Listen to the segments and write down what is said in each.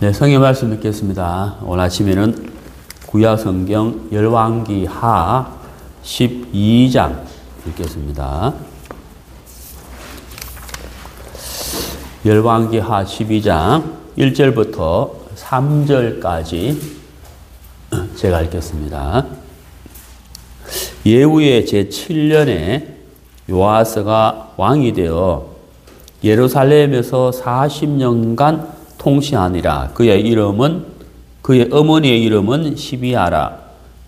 네, 성경 말씀 읽겠습니다. 오늘 아침에는 구약성경 열왕기하 12장 읽겠습니다. 열왕기하 12장 1절부터 3절까지 제가 읽겠습니다. 예후의 제7년에 요아스가 왕이 되어 예루살렘에서 40년간 통치하니라. 그의 어머니의 이름은 시비아라.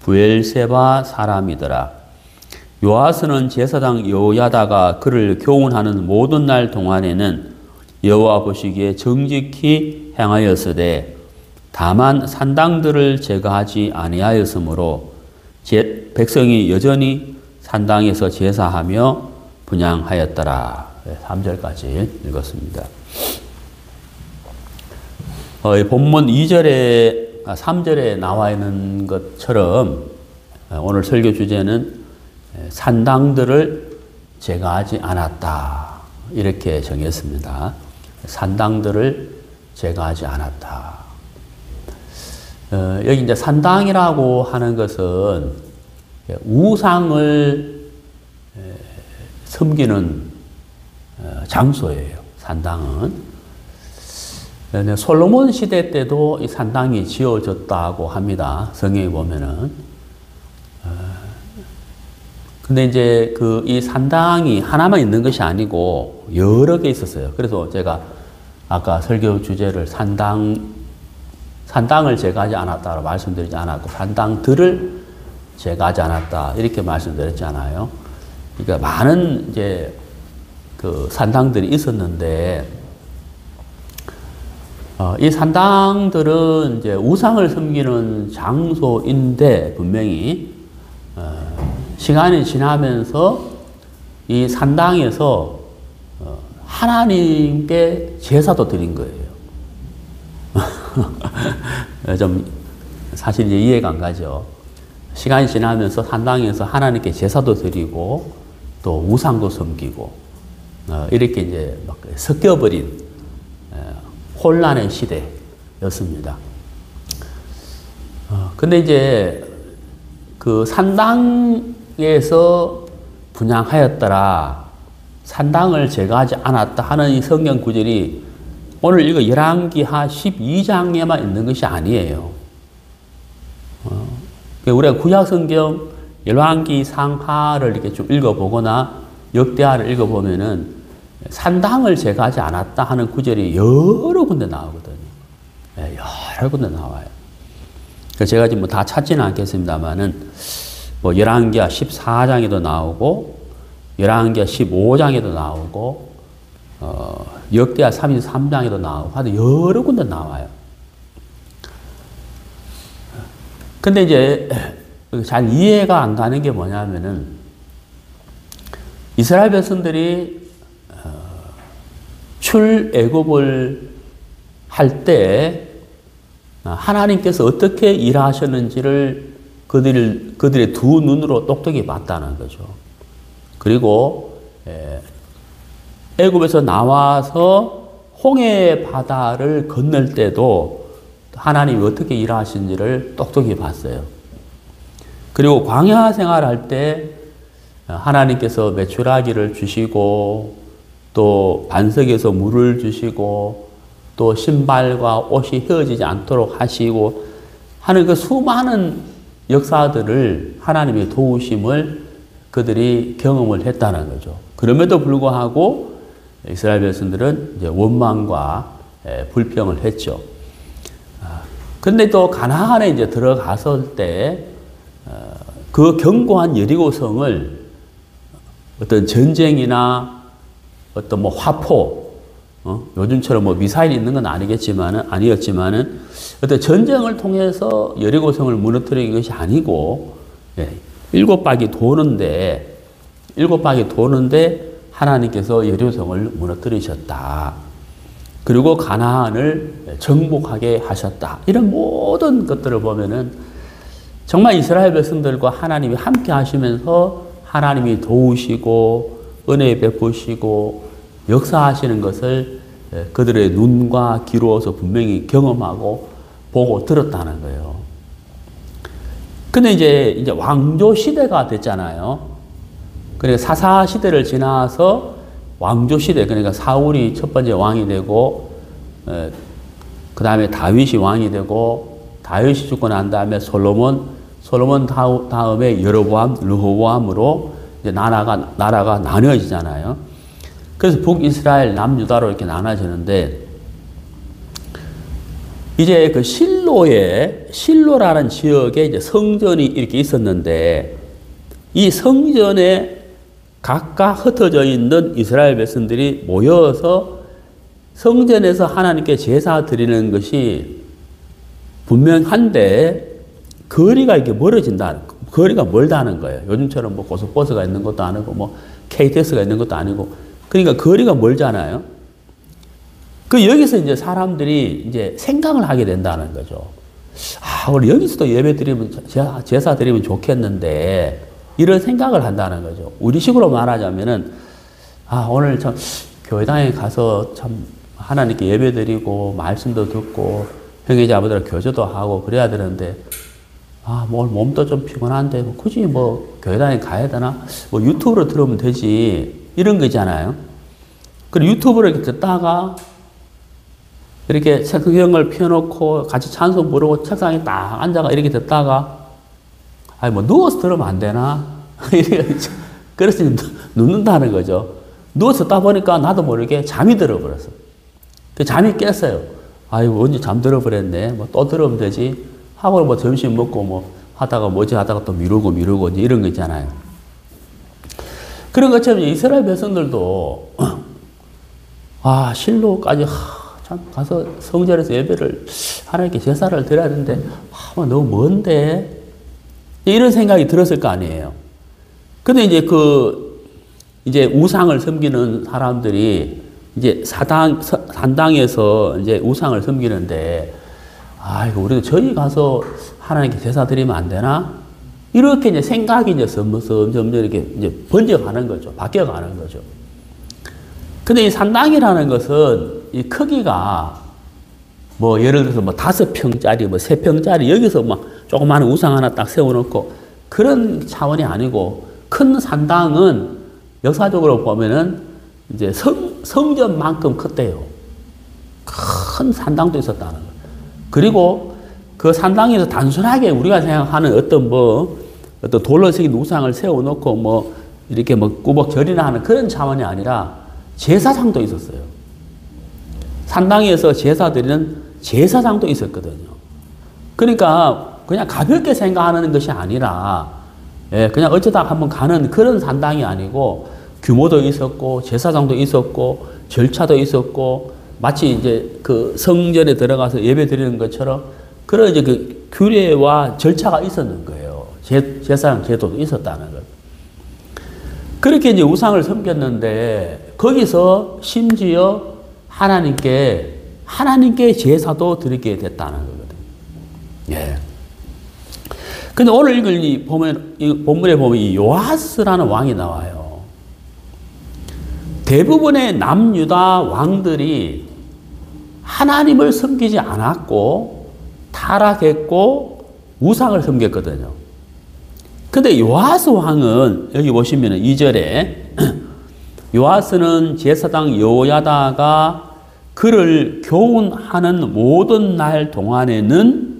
부엘세바 사람이더라. 요아스는 제사장 여호야다가 그를 교훈하는 모든 날 동안에는 여호와 보시기에 정직히 행하였으되 다만 산당들을 제거하지 아니하였으므로 백성이 여전히 산당에서 제사하며 분향하였더라. 3절까지 읽었습니다. 본문 3절에 나와 있는 것처럼 오늘 설교 주제는 산당들을 제거하지 않았다. 이렇게 정했습니다. 산당들을 제거하지 않았다. 여기 이제 산당이라고 하는 것은 우상을 섬기는 장소예요. 산당은. 솔로몬 시대 때도 이 산당이 지어졌다고 합니다. 성경에 보면은. 근데 이제 이 산당이 하나만 있는 것이 아니고 여러 개 있었어요. 그래서 제가 아까 설교 주제를 산당을 제거하지 않았다고 말씀드리지 않았고 산당들을 제거하지 않았다. 이렇게 말씀드렸잖아요. 그러니까 많은 이제 그 산당들이 있었는데 이 산당들은 이제 우상을 섬기는 장소인데 분명히 시간이 지나면서 이 산당에서 하나님께 제사도 드린 거예요. 좀 사실 이제 이해가 안 가죠. 시간이 지나면서 산당에서 하나님께 제사도 드리고 또 우상도 섬기고 이렇게 이제 막 섞여버린 혼란의 시대였습니다. 근데 이제 그 산당에서 분향하였더라. 산당을 제거하지 않았다 하는 이 성경 구절이 오늘 이거 열왕기하 12장에만 있는 것이 아니에요. 우리가 구약 성경 열왕기 상하를 이렇게 좀 읽어보거나 역대하를 읽어보면은 산당을 제거하지 않았다 하는 구절이 여러 군데 나오거든요. 네, 여러 군데 나와요. 제가 지금 다 찾지는 않겠습니다만은, 열왕기하 14장에도 나오고, 열왕기하 15장에도 나오고, 역대하 33장에도 나오고, 하여튼 여러 군데 나와요. 근데 이제 잘 이해가 안 가는 게 뭐냐면은, 이스라엘 백성들이 출애굽을 할 때 하나님께서 어떻게 일하셨는지를 그들의 두 눈으로 똑똑히 봤다는 거죠. 그리고 애굽에서 나와서 홍해 바다를 건널 때도 하나님이 어떻게 일하신지를 똑똑히 봤어요. 그리고 광야 생활할 때 하나님께서 메추라기를 주시고 또 반석에서 물을 주시고 또 신발과 옷이 휘어지지 않도록 하시고 하는 그 수많은 역사들을 하나님의 도우심을 그들이 경험을 했다는 거죠. 그럼에도 불구하고 이스라엘 백성들은 이제 원망과 불평을 했죠. 근데 또 가나안에 이제 들어갔을 때 그 견고한 여리고성을 어떤 전쟁이나 어떤 화포, 요즘처럼 미사일이 있는 건 아니었지만은 어떤 전쟁을 통해서 여리고성을 무너뜨리는 것이 아니고, 7바퀴 도는데 하나님께서 여리고성을 무너뜨리셨다. 그리고 가나안을 정복하게 하셨다. 이런 모든 것들을 보면은 정말 이스라엘 백성들과 하나님이 함께 하시면서 하나님이 도우시고 은혜 베푸시고 역사하시는 것을 그들의 눈과 귀로서 분명히 경험하고 보고 들었다는 거예요. 근데 이제 왕조 시대가 됐잖아요. 그러니까 사사 시대를 지나서 왕조 시대, 그러니까 사울이 첫 번째 왕이 되고, 그 다음에 다윗이 왕이 되고, 다윗이 죽고 난 다음에 솔로몬 다음에 여로보암, 르호보암으로 이제 나라가 나뉘어지잖아요. 그래서 북이스라엘, 남유다로 이렇게 나눠지는데, 이제 그 실로라는 지역에 이제 성전이 이렇게 있었는데, 이 성전에 각각 흩어져 있는 이스라엘 백성들이 모여서 성전에서 하나님께 제사 드리는 것이 분명한데, 거리가 이렇게 거리가 멀다는 거예요. 요즘처럼 뭐 고속버스가 있는 것도 아니고, 뭐 KTX가 있는 것도 아니고, 그러니까 거리가 멀잖아요. 여기서 이제 사람들이 이제 생각을 하게 된다는 거죠. 우리 여기서도 예배 드리면, 제사 드리면 좋겠는데, 이런 생각을 한다는 거죠. 우리식으로 말하자면은, 오늘 참, 교회당에 가서 참, 하나님께 예배 드리고, 말씀도 듣고, 형제자매들 교제도 하고, 그래야 되는데, 오늘 몸도 좀 피곤한데, 굳이 교회당에 가야 되나? 유튜브로 들으면 되지. 이런 거 있잖아요. 그리고 유튜브를 이렇게 듣다가, 이렇게 성경을 펴놓고 같이 찬송 부르고 책상에 딱 앉아가 이렇게 듣다가, 누워서 들으면 안 되나? 그래서 눕는다는 거죠. 누워서 듣다 보니까 나도 모르게 잠이 들어버렸어. 잠이 깼어요. 언제 잠들어 버렸네. 또 들으면 되지. 하고 점심 먹고 하다가 또 미루고 이제 이런 거 있잖아요. 그런 것처럼 이스라엘 백성들도, 실로까지 참 가서 성전에서 예배를 하나님께 제사를 드려야 되는데, 너무 먼데? 이런 생각이 들었을 거 아니에요. 근데 이제 우상을 섬기는 사람들이 이제 산당에서 이제 우상을 섬기는데, 우리도 저기 가서 하나님께 제사 드리면 안 되나? 이렇게 이제 생각이 이제 점점 이렇게 이제 번져가는 거죠. 바뀌어가는 거죠. 근데 이 산당이라는 것은 이 크기가 예를 들어서 5평짜리, 3평짜리, 여기서 조그마한 우상 하나 딱 세워놓고 그런 차원이 아니고, 큰 산당은 역사적으로 보면은 이제 성전만큼 컸대요. 큰 산당도 있었다는 거예요. 그리고 그 산당에서 단순하게 우리가 생각하는 어떤 돌로 새긴 우상을 세워놓고 이렇게 꾸벅절이나 하는 그런 차원이 아니라 제사장도 있었어요. 산당에서 제사 드리는 제사장도 있었거든요. 그러니까 그냥 가볍게 생각하는 것이 아니라, 그냥 어쩌다 한번 가는 그런 산당이 아니고, 규모도 있었고, 제사장도 있었고, 절차도 있었고, 마치 이제 그 성전에 들어가서 예배 드리는 것처럼 그런 이제 그 규례와 절차가 있었는 거예요. 제사장 제도도 있었다는 것. 그렇게 이제 우상을 섬겼는데, 거기서 심지어 하나님께 제사도 드리게 됐다는 거거든요. 근데 오늘 이 본문에 보면 이 요아스라는 왕이 나와요. 대부분의 남유다 왕들이 하나님을 섬기지 않았고, 타락했고, 우상을 섬겼거든요. 근데 요아스 왕은, 여기 보시면 2절에, 요아스는 제사장 여호야다가 그를 교훈하는 모든 날 동안에는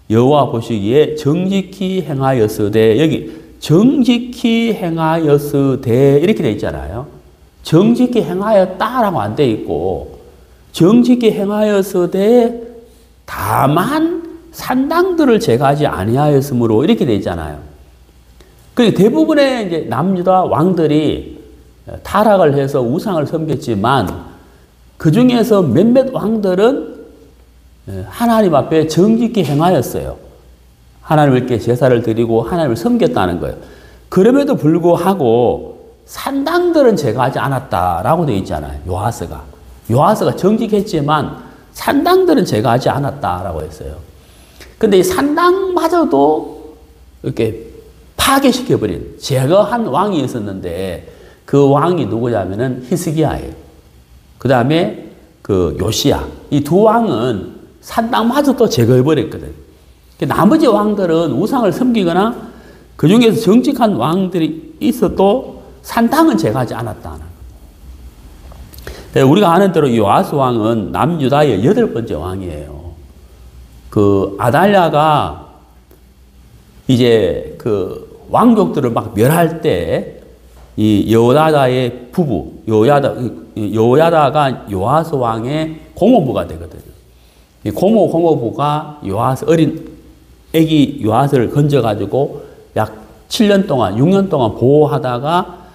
여호와 보시기에 정직히 행하였으되, 여기 정직히 행하였으되 이렇게 돼 있잖아요. 정직히 행하였다라고 안 돼 있고, 정직히 행하였으되 다만 산당들을 제거하지 아니하였으므로 이렇게 돼 있잖아요. 그러니까 대부분의 이제 남유다 왕들이 타락을 해서 우상을 섬겼지만, 그 중에서 몇몇 왕들은 하나님 앞에 정직히 행하였어요. 하나님께 제사를 드리고 하나님을 섬겼다는 거예요. 그럼에도 불구하고 산당들은 제거하지 않았다라고 되어 있잖아요. 요아스가 정직했지만 산당들은 제거하지 않았다라고 했어요. 근데 이 산당마저도 이렇게 파괴시켜버린, 제거한 왕이 있었는데, 그 왕이 누구냐면은 히스기야예요. 그 다음에 그 요시야. 이 두 왕은 산당마저 또 제거해버렸거든. 나머지 왕들은 우상을 섬기거나 그 중에서 정직한 왕들이 있어도 산당은 제거하지 않았다는. 우리가 아는 대로 요아스 왕은 남유다의 8번째 왕이에요. 그 아달랴가 이제 그 왕족들을 막 멸할 때 이 여호야다의 부부 여호야다가 요아스 왕의 고모부가 되거든요. 이 고모부가 요아스 어린 아기 요아스를 건져가지고 약 7년 동안 6년 동안 보호하다가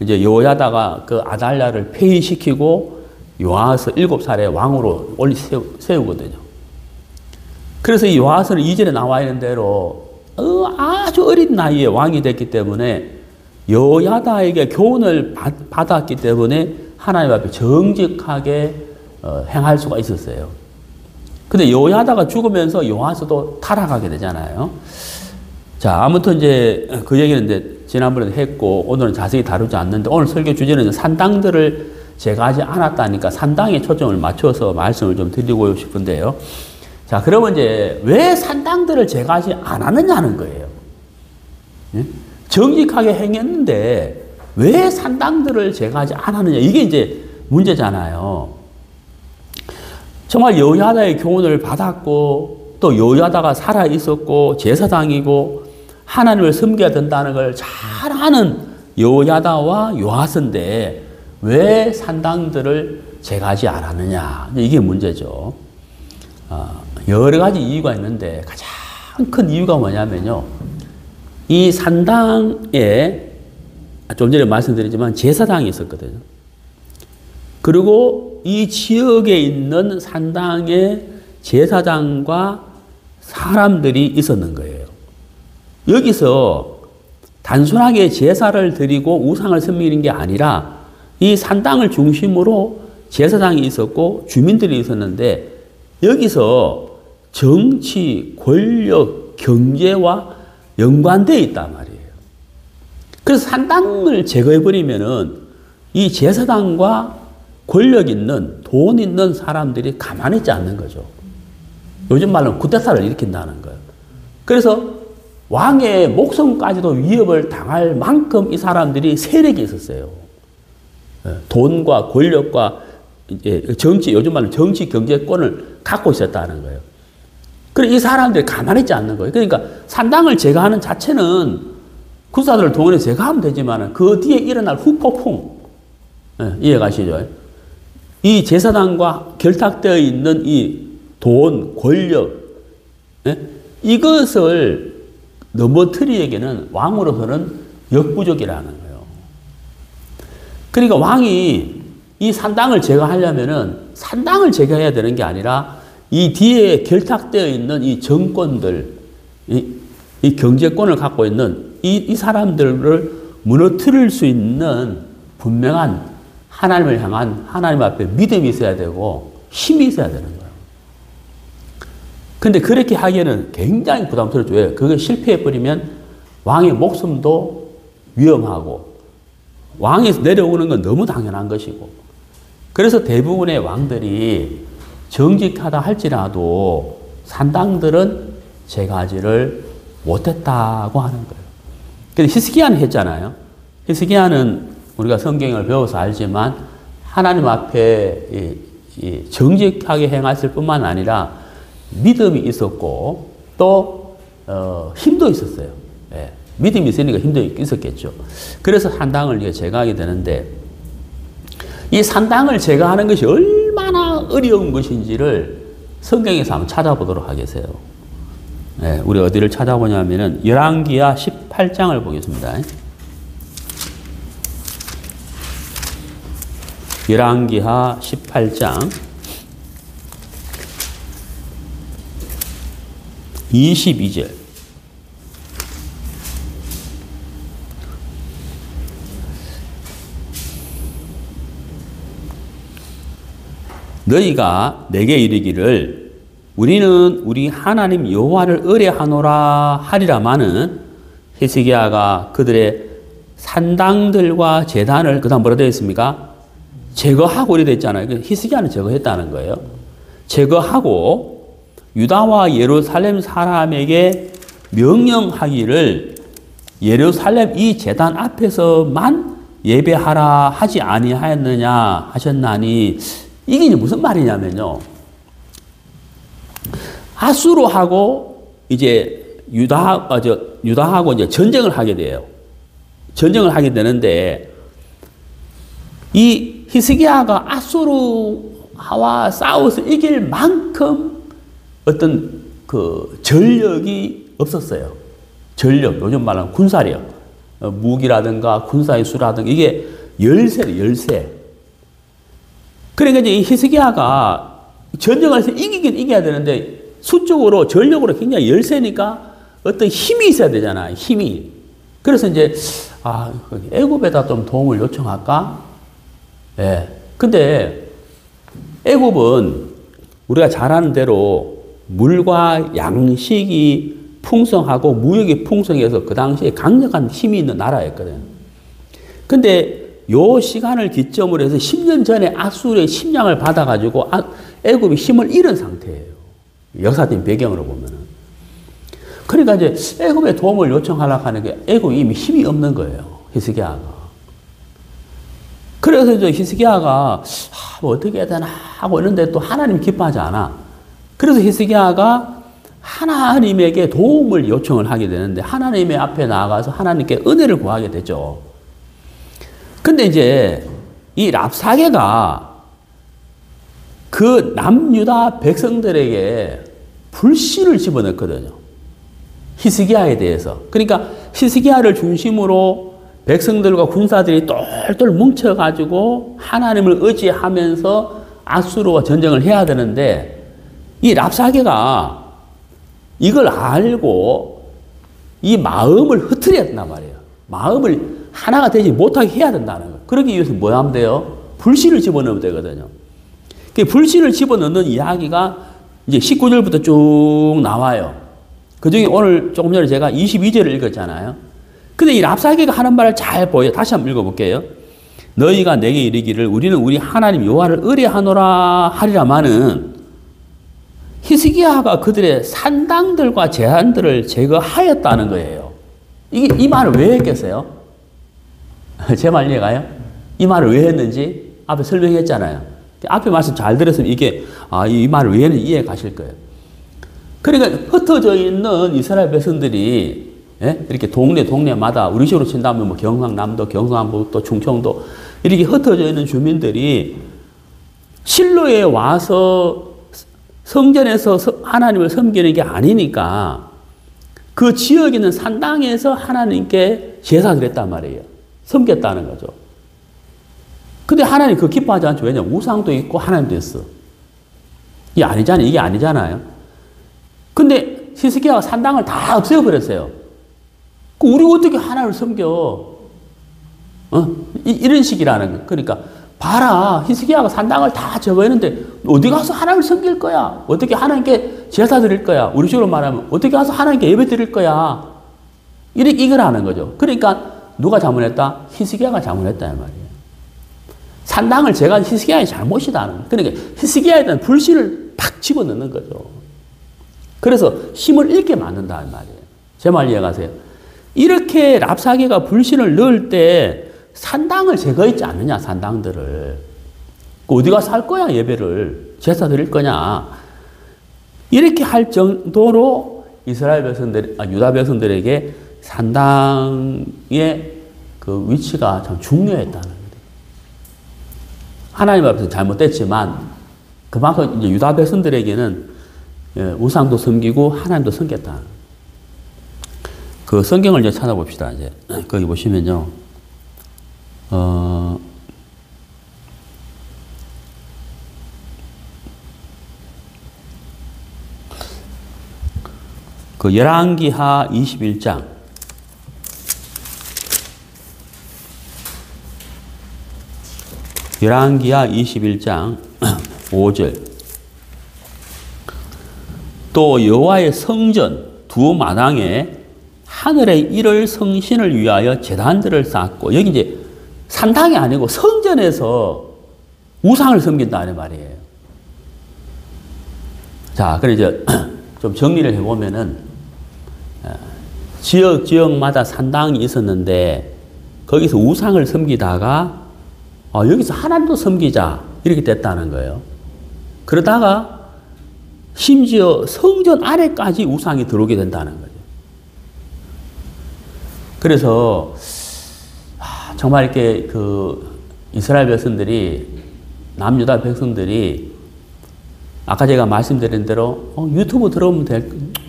이제 여호야다가 그 아달랴를 폐위시키고 요아스 7살에 왕으로 세우거든요. 그래서 이 요아스는 이전에 나와 있는 대로 아주 어린 나이에 왕이 됐기 때문에 여호야다에게 교훈을 받았기 때문에 하나님 앞에 정직하게 행할 수가 있었어요. 근데 여호야다가 죽으면서 요아스도 타락하게 되잖아요. 자, 아무튼 이제 그 얘기는 이제 지난번에도 했고 오늘은 자세히 다루지 않는데 오늘 설교 주제는 산당들을 제거하지 않았다니까 산당에 초점을 맞춰서 말씀을 좀 드리고 싶은데요. 자, 그러면 이제 왜 산당들을 제거하지 않았느냐는 거예요. 예? 정직하게 행했는데 왜 산당들을 제거하지 않았느냐 이게 이제 문제잖아요. 정말 여호야다의 교훈을 받았고 또 여호야다가 살아 있었고 제사장이고 하나님을 섬겨야 된다는 걸 잘 아는 여호야다와 요아스인데 왜 산당들을 제거하지 않았느냐 이게 문제죠. 여러 가지 이유가 있는데 가장 큰 이유가 뭐냐면요. 이 산당에 좀 전에 말씀드렸지만 제사장이 있었거든요. 그리고 이 지역에 있는 산당에 제사장과 사람들이 있었는 거예요. 여기서 단순하게 제사를 드리고 우상을 섬기는 게 아니라 이 산당을 중심으로 제사장이 있었고 주민들이 있었는데 여기서 정치, 권력, 경제와 연관되어 있단 말이에요. 그래서 산당을 제거해버리면은 이 제사장과 권력 있는, 돈 있는 사람들이 가만히 있지 않는 거죠. 요즘 말로 쿠데타를 일으킨다는 거예요. 그래서 왕의 목숨까지도 위협을 당할 만큼 이 사람들이 세력이 있었어요. 돈과 권력과 이제 정치, 요즘 말로 정치 경제권을 갖고 있었다는 거예요. 그래서 이 사람들이 가만히 있지 않는 거예요. 그러니까 산당을 제거하는 자체는 군사들을 동원해서 제거하면 되지만 그 뒤에 일어날 후폭풍, 이해가시죠? 이 제사장과 결탁되어 있는 이 돈, 권력, 이것을 넘어뜨리에게는 왕으로서는 역부족이라는 거예요. 그러니까 왕이 이 산당을 제거하려면은 산당을 제거해야 되는 게 아니라 이 뒤에 결탁되어 있는 이 정권들, 이 경제권을 갖고 있는 이 사람들을 무너뜨릴 수 있는 분명한 하나님을 향한 하나님 앞에 믿음이 있어야 되고 힘이 있어야 되는 거예요. 근데 그렇게 하기에는 굉장히 부담스럽죠. 왜? 그게 실패해버리면 왕의 목숨도 위험하고 왕에서 내려오는 건 너무 당연한 것이고 그래서 대부분의 왕들이 정직하다 할지라도 산당들은 제거하지를 못했다고 하는 거예요. 근데 히스기야는 했잖아요. 히스기야는 우리가 성경을 배워서 알지만 하나님 앞에 정직하게 행했을 뿐만 아니라 믿음이 있었고 또 힘도 있었어요. 예, 믿음이 있으니까 힘도 있었겠죠. 그래서 산당을 제거하게 되는데 이 산당을 제거하는 것이 얼마나 어려운 것인지를 성경에서 한번 찾아보도록 하겠어요. 예, 우리 어디를 찾아보냐면은 열왕기하 18장을 보겠습니다. 열왕기하 18장 22절. 너희가 내게 이르기를 우리는 우리 하나님 여호와를 의뢰하노라 하리라마는 히스기야가 그들의 산당들과 제단을 그다음 뭐라 되어 있습니까? 제거하고 이래 됐잖아요. 히스기야는 제거했다는 거예요. 제거하고 유다와 예루살렘 사람에게 명령하기를 예루살렘 이 제단 앞에서만 예배하라 하지 아니하였느냐 하셨나니, 이게 이제 무슨 말이냐면요. 아수르하고 이제 유다하고 이제 전쟁을 하게 돼요. 전쟁을 하게 되는데, 이 히스기야가 아수르와 싸워서 이길 만큼 어떤 그 전력이 없었어요. 전력, 요즘 말하는 군사력, 무기라든가 군사의 수라든가, 이게 열세래, 열세. 그러니까 이제 이 히스기야가 전쟁을 해서 이기긴 이겨야 되는데, 수적으로, 전력으로 굉장히 열세니까 어떤 힘이 있어야 되잖아요. 힘이. 그래서 이제, 애굽에다 좀 도움을 요청할까? 예. 근데 애굽은 우리가 잘 아는 대로 물과 양식이 풍성하고 무역이 풍성해서 그 당시에 강력한 힘이 있는 나라였거든요. 근데 요 시간을 기점으로 해서 10년 전에 아수르의 침략을 받아가지고 애굽이 힘을 잃은 상태예요. 역사적인 배경으로 보면은. 그러니까 이제 애굽에 도움을 요청하려고 하는 게 애굽이 이미 힘이 없는 거예요. 히스기야가. 그래서 이제 히스기야가 뭐 어떻게 해야 되나 하고 있는데 또 하나님 기뻐하지 않아. 그래서 히스기야가 하나님에게 도움을 요청을 하게 되는데, 하나님의 앞에 나아가서 하나님께 은혜를 구하게 되죠. 근데 이제 이 랍사게가 그 남유다 백성들에게 불신을 집어넣거든요. 히스기야에 대해서. 그러니까 히스기야를 중심으로 백성들과 군사들이 똘똘 뭉쳐가지고 하나님을 의지하면서 아수르와 전쟁을 해야 되는데, 이 랍사게가 이걸 알고 이 마음을 흐트려야 된단 말이에요. 마음을 하나가 되지 못하게 해야 된다는 거예요. 그러기 위해서 뭐 하면 돼요? 불신을 집어넣으면 되거든요. 그 불신을 집어넣는 이야기가 이제 19절부터 쭉 나와요. 그 중에 오늘 조금 전에 제가 22절을 읽었잖아요. 근데 이 랍사게가 하는 말을 잘 보여. 다시 한번 읽어볼게요. 너희가 내게 이르기를 우리는 우리 하나님 여호와를 의뢰하노라 하리라마는, 히스기야가 그들의 산당들과 제한들을 제거하였다는 거예요. 이 말을 왜 했겠어요? 제 말 이해가요? 이 말을 왜 했는지 앞에 설명했잖아요. 앞에 말씀 잘 들었으면 이 말을 왜 했는지 이해 가실 거예요. 그러니까 흩어져 있는 이스라엘 백성들이, 예? 이렇게 동네마다 우리 식으로 친다면 뭐 경상남도, 경상북도, 충청도 이렇게 흩어져 있는 주민들이 실로에 와서 성전에서 하나님을 섬기는 게 아니니까 그 지역에 있는 산당에서 하나님께 제사를 했단 말이에요. 섬겼다는 거죠. 근데 하나님 그거 기뻐하지 않죠. 왜냐면 우상도 있고 하나님도 있어. 이게 아니잖아요. 근데 히스기야가 산당을 다 없애버렸어요. 우리 어떻게 하나님을 섬겨? 이런 식이라는 거예요. 그러니까 봐라, 히스기야가 산당을 다 제거했는데 어디 가서 하나님을 섬길 거야? 어떻게 하나님께 제사 드릴 거야? 우리 식으로 말하면 어떻게 가서 하나님께 예배 드릴 거야? 이거라는 거죠. 그러니까 누가 잘못했다? 히스기야가 잘못했다 이 말이에요. 산당을 제거한 히스기야의 잘못이다. 그러니까 히스기야에 대한 불신을 팍 집어넣는 거죠. 그래서 힘을 잃게 만든다 이 말이에요. 제 말 이해가세요? 이렇게 랍사게가 불신을 넣을 때 산당을 제거했지 않느냐, 산당들을. 어디 가서 할 거야, 예배를. 제사 드릴 거냐. 이렇게 할 정도로 이스라엘 유다 백성들에게 산당의 그 위치가 참 중요했다는 거예요. 하나님 앞에서 잘못됐지만 그만큼 이제 유다 백성들에게는 우상도 섬기고 하나님도 섬겼다. 그 성경을 이제 찾아봅시다. 이제 거기 보시면요. 그 열왕기하 21장 열왕기하 21장 5절 또 여호와의 성전 두 마당에 하늘의 일을 성신을 위하여 제단들을 쌓고 여기 이제 산당이 아니고 성전에서 우상을 섬긴다는 말이에요. 자, 그래 이제 좀 정리를 해보면은 지역마다 산당이 있었는데 거기서 우상을 섬기다가 여기서 하나님도 섬기자 이렇게 됐다는 거예요. 그러다가 심지어 성전 안에까지 우상이 들어오게 된다는 거죠. 그래서 정말 이렇게 그 이스라엘 백성들이 남유다 백성들이 아까 제가 말씀드린 대로 유튜브 들어오면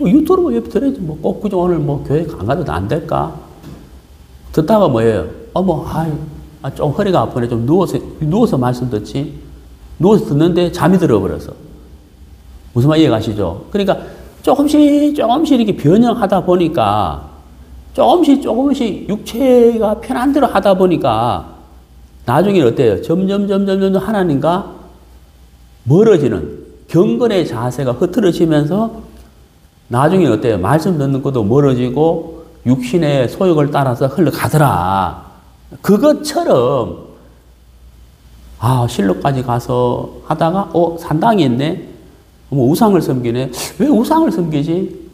유튜브 옆에 들어야지 꼭 굳이 오늘 교회 안 가도 안 될까? 듣다가 뭐예요? 좀 허리가 아프네. 좀 누워서 말씀 듣지. 누워서 듣는데 잠이 들어버려서. 무슨 말 이해가시죠? 그러니까 조금씩 이렇게 변형하다 보니까 조금씩 육체가 편한 대로 하다 보니까 나중에 어때요? 점점 하나님과 멀어지는 경건의 자세가 흐트러지면서 나중에 어때요? 말씀 듣는 것도 멀어지고 육신의 소욕을 따라서 흘러가더라. 그것처럼 실로까지 가서 하다가 산당이 있네? 우상을 섬기네? 왜 우상을 섬기지?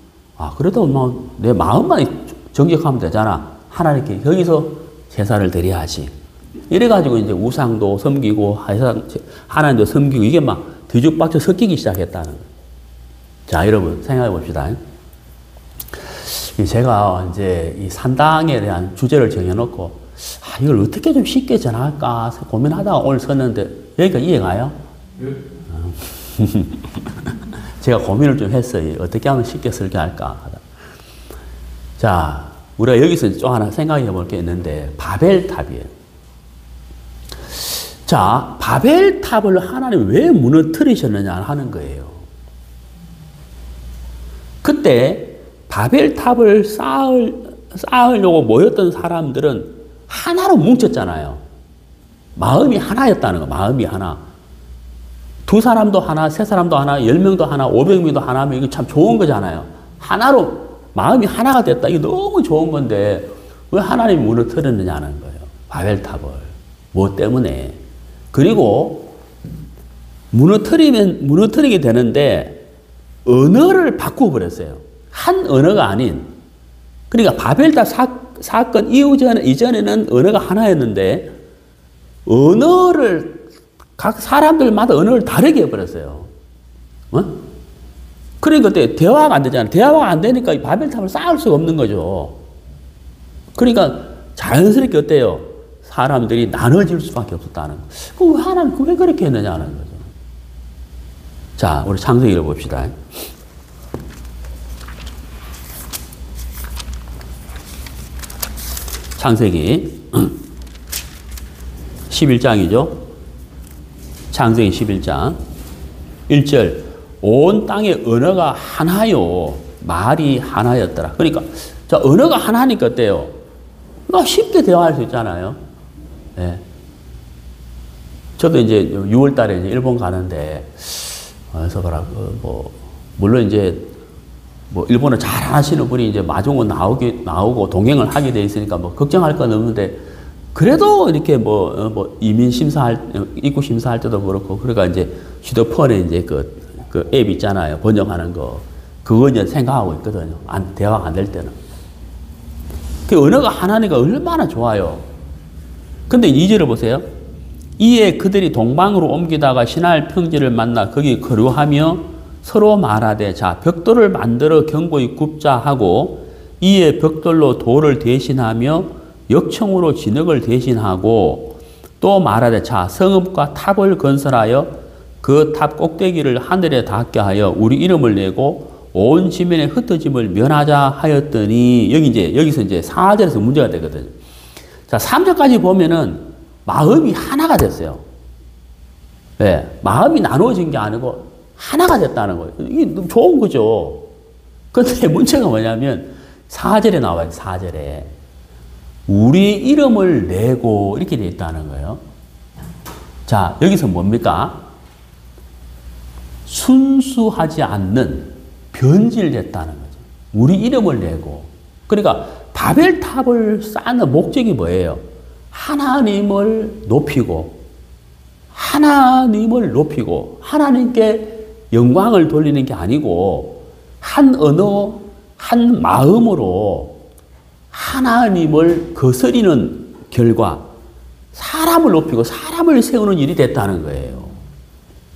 그래도 내 마음만 정직하면 되잖아. 하나님께 여기서 제사를 드려야지. 이래가지고 이제 우상도 섬기고 하나님도 섬기고 이게 막 뒤죽박죽 섞이기 시작했다는 거예요. 자, 여러분 생각해 봅시다. 제가 이제 이 산당에 대한 주제를 정해놓고 이걸 어떻게 좀 쉽게 전할까 고민하다가 오늘 썼는데 여기가 이해가요? 네. 제가 고민을 좀 했어요. 어떻게 하면 쉽게 설교할까. 자, 우리가 여기서 좀 하나 생각해 볼 게 있는데 바벨탑이에요. 자, 바벨탑을 하나님 왜 무너뜨리셨느냐 하는 거예요. 그때 바벨탑을 쌓으려고 모였던 사람들은 하나로 뭉쳤잖아요. 마음이 하나였다는 거, 마음이 하나. 2사람도 하나, 3사람도 하나, 10명도 하나, 500명도 하나면 이거 참 좋은 거잖아요. 하나로 마음이 하나가 됐다. 이게 너무 좋은 건데 왜 하나님이 무너뜨렸느냐는 거예요. 바벨탑을. 뭐 때문에? 그리고 무너뜨리게 되는데 언어를 바꾸어버렸어요. 한 언어가 아닌. 그러니까 바벨탑 사건 이전에는 언어가 하나였는데 언어를 각 사람들마다 언어를 다르게 해버렸어요. 그러니까 그때 대화가 안 되잖아요. 대화가 안 되니까 이 바벨탑을 쌓을 수가 없는 거죠. 그러니까 자연스럽게 어때요? 사람들이 나눠질 수밖에 없었다는 거. 왜 하나님 왜 그렇게 했느냐는 거죠. 자, 우리 창세기를 봅시다. 창세기 11장이죠. 창세기 11장 1절 온 땅의 언어가 하나요. 말이 하나였더라. 그러니까 자, 언어가 하나니까 어때요? 쉽게 대화할 수 있잖아요. 네. 저도 이제 6월 달에 이제 일본 가는데 그래서 물론 이제 일본어 잘 하시는 분이 이제 마중은 나오고 동행을 하게 돼 있으니까 걱정할 건 없는데 그래도 이렇게 이민 입국 심사할 때도 그렇고 그러니까 이제 휴대폰에 이제 그 앱 있잖아요. 번역하는 거. 그거 이제 생각하고 있거든요. 대화가 안 될 때는. 그 언어가 하나니까 얼마나 좋아요. 근데 2절을 보세요. 이에 그들이 동방으로 옮기다가 신할 평지를 만나 거기 거류하며 서로 말하되 자 벽돌을 만들어 견고히 굽자 하고 이에 벽돌로 돌을 대신하며 역청으로 진흙을 대신하고 또 말하되 자 성읍과 탑을 건설하여 그 탑 꼭대기를 하늘에 닿게 하여 우리 이름을 내고 온 지면에 흩어짐을 면하자 하였더니 여기서 이제 4절에서 문제가 되거든요. 자 3절까지 보면은 마음이 하나가 됐어요. 네, 마음이 나누어진 게 아니고 하나가 됐다는 거예요. 이게 너무 좋은 거죠. 그런데 문제가 뭐냐면 4절에 나와요. 4절에. 우리 이름을 내고 이렇게 되어 있다는 거예요. 자, 여기서 뭡니까? 순수하지 않는 변질됐다는 거죠. 우리 이름을 내고. 그러니까 바벨탑을 쌓는 목적이 뭐예요? 하나님을 높이고 하나님을 높이고 하나님께 영광을 돌리는 게 아니고 한 언어, 한 마음으로 하나님을 거스리는 결과 사람을 높이고 사람을 세우는 일이 됐다는 거예요.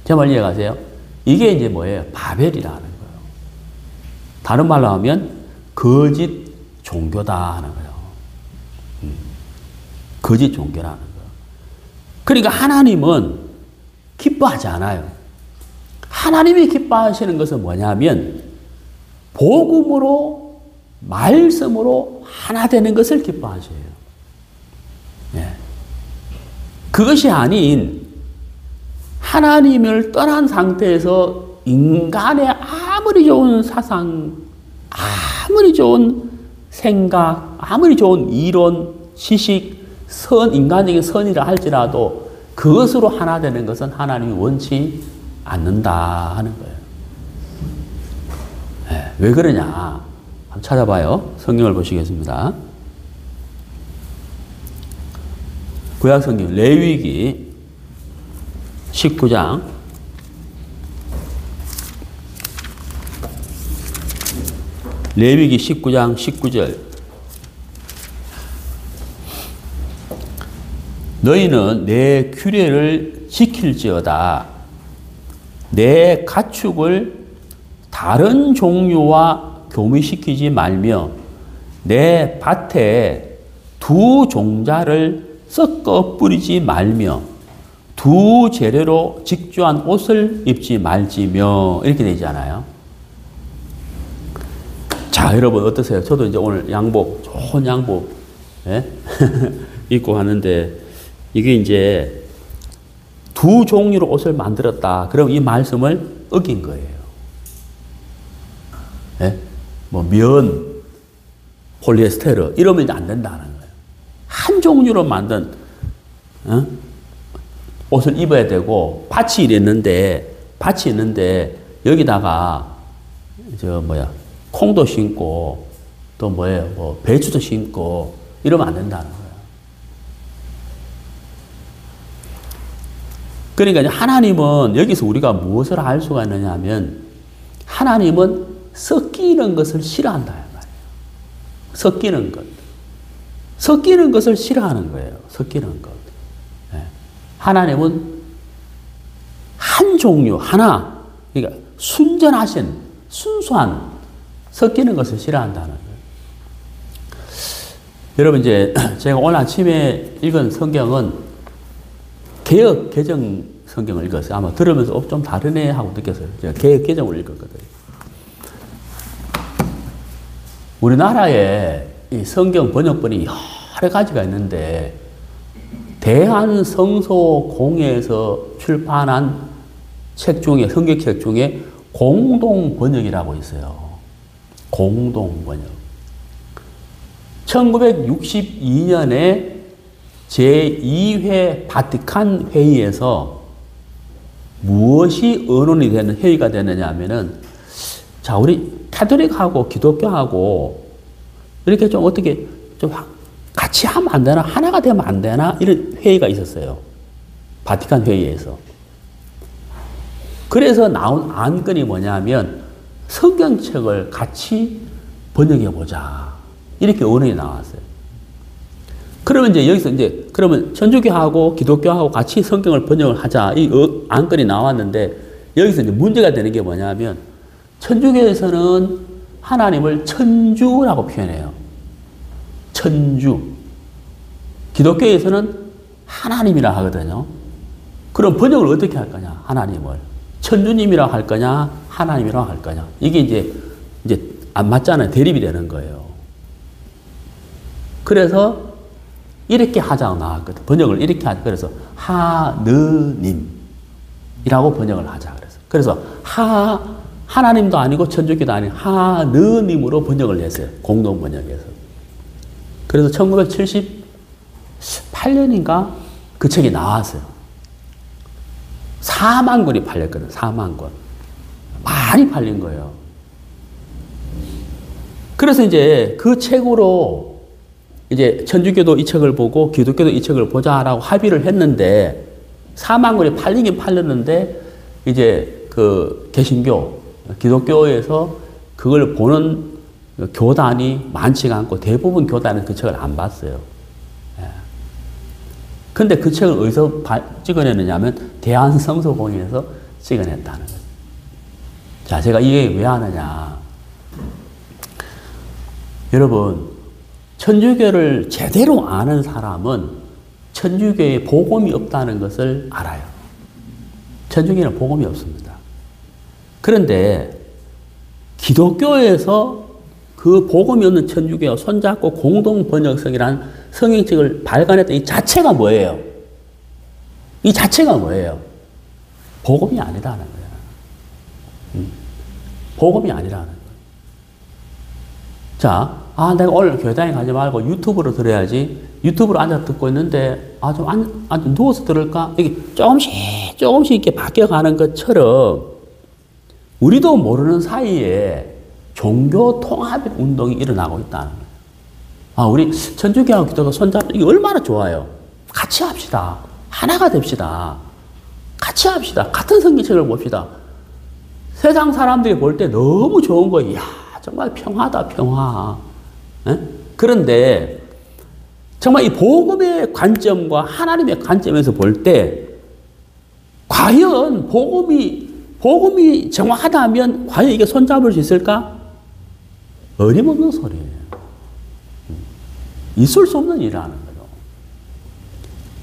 제 말 이해가세요? 이게 이제 뭐예요? 바벨이라는 거예요. 다른 말로 하면 거짓 종교다 하는 거예요. 거짓 종교라는 거예요. 그러니까 하나님은 기뻐하지 않아요. 하나님이 기뻐하시는 것은 뭐냐면 복음으로 말씀으로 하나 되는 것을 기뻐하셔요. 예. 그것이 아닌 하나님을 떠난 상태에서 인간의 아무리 좋은 사상, 아무리 좋은 생각, 아무리 좋은 이론, 지식, 인간적인 선이라 할지라도 그것으로 하나 되는 것은 하나님이 원치 않는다 하는 거예요. 네, 왜 그러냐? 한번 찾아봐요. 성경을 보시겠습니다. 구약성경 레위기 19장 레위기 19장 19절 너희는 내 규례를 지킬지어다 내 가축을 다른 종류와 교미시키지 말며 내 밭에 두 종자를 섞어 뿌리지 말며 두 재료로 직조한 옷을 입지 말지며 이렇게 되잖아요. 자, 여러분 어떠세요? 저도 이제 오늘 양복, 좋은 양복 예? 입고 가는데 이게 이제 두 종류로 옷을 만들었다. 그럼 이 말씀을 어긴 거예요. 예? 뭐 면, 폴리에스테르 이러면 안 된다는 거예요. 한 종류로 만든 옷을 입어야 되고 밭이 있는데 여기다가 콩도 심고 또 뭐 배추도 심고 이러면 안 된다는 거예요. 그러니까 하나님은 여기서 우리가 무엇을 알 수가 있느냐 하면 하나님은 섞이는 것을 싫어한다. 섞이는 것. 섞이는 것을 싫어하는 거예요. 섞이는 것. 하나님은 한 종류, 하나, 그러니까 순전하신, 순수한, 섞이는 것을 싫어한다는 거예요. 여러분, 이제 제가 오늘 아침에 읽은 성경은 개역 개정 성경을 읽었어요. 아마 들으면서 좀 다르네 하고 느꼈어요. 제가 개역 개정을 읽었거든요. 우리나라에 이 성경 번역본이 여러 가지가 있는데 대한성서공회에서 출판한 책 중에 성경책 중에 공동번역이라고 있어요. 공동번역. 1962년에 제2회 바티칸 회의에서 무엇이 의논이 되는 회의가 되느냐 하면은 자, 우리 가톨릭하고 기독교하고 이렇게 좀 어떻게 좀 같이 하면 안 되나? 하나가 되면 안 되나? 이런 회의가 있었어요. 바티칸 회의에서. 그래서 나온 안건이 뭐냐면 성경책을 같이 번역해 보자. 이렇게 의논이 나왔어요. 그러면 이제 여기서 그러면 천주교하고 기독교하고 같이 성경을 번역을 하자. 이 안건이 나왔는데 여기서 이제 문제가 되는 게 뭐냐면 천주교에서는 하나님을 천주라고 표현해요. 천주. 기독교에서는 하나님이라 하거든요. 그럼 번역을 어떻게 할 거냐? 하나님을. 천주님이라 할 거냐? 하나님이라 할 거냐? 이게 이제 안 맞잖아요. 대립이 되는 거예요. 그래서 이렇게 하자고 나왔거든. 번역을 이렇게 하자. 그래서 하느님이라고 번역을 하자. 그래서 하나님도 아니고 천주교도 아닌 하느님으로 번역을 했어요. 공동 번역에서. 그래서 1978년인가 그 책이 나왔어요. 4만 권이 팔렸거든. 4만 권. 많이 팔린 거예요. 그래서 이제 그 책으로 이제 천주교도 이 책을 보고 기독교도 이 책을 보자라고 합의를 했는데 4만 권이 팔리긴 팔렸는데 이제 그 개신교, 기독교에서 그걸 보는 교단이 많지가 않고 대부분 교단은 그 책을 안 봤어요. 근데 그 책을 어디서 찍어내느냐 하면 대한성서공회에서 찍어냈다는 거예요. 자, 제가 이 얘기 왜 하느냐. 여러분, 천주교를 제대로 아는 사람은 천주교에 복음이 없다는 것을 알아요. 천주교에는 복음이 없습니다. 그런데 기독교에서 그 복음이 없는 천주교와 손잡고 공동번역성이라는 성경책을 발간했던 이 자체가 뭐예요? 이 자체가 뭐예요? 복음이 아니라는 거예요. 복음이 아니라는 거예요. 자, 내가 오늘 교회당에 가지 말고 유튜브로 들어야지. 유튜브로 앉아 듣고 있는데, 좀 누워서 들을까? 이게 조금씩 이렇게 바뀌어가는 것처럼 우리도 모르는 사이에 종교 통합 운동이 일어나고 있다는 거예요. 우리 천주교하고 기독교 손잡고 이게 얼마나 좋아요. 같이 합시다. 하나가 됩시다. 같이 합시다. 같은 성경책을 봅시다. 세상 사람들이 볼 때 너무 좋은 거예요. 이야, 정말 평화다, 평화. 에? 그런데 정말 이 복음의 관점과 하나님의 관점에서 볼 때 과연 복음이 정확하다면 과연 이게 손잡을 수 있을까? 어림없는 소리예요. 있을 수 없는 일이라는 거죠.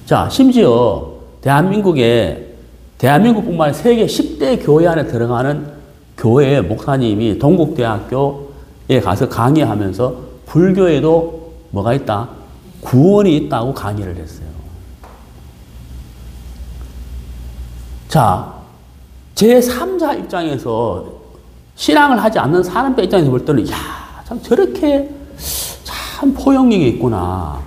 자, 심지어 대한민국뿐만 아니라 세계 10대 교회 안에 들어가는 교회 목사님이 동국대학교에 가서 강의하면서 불교에도 뭐가 있다? 구원이 있다고 강의를 했어요. 자, 제3자 입장에서 신앙을 하지 않는 사람들 입장에서 볼 때는 참 저렇게 참 포용력이 있구나.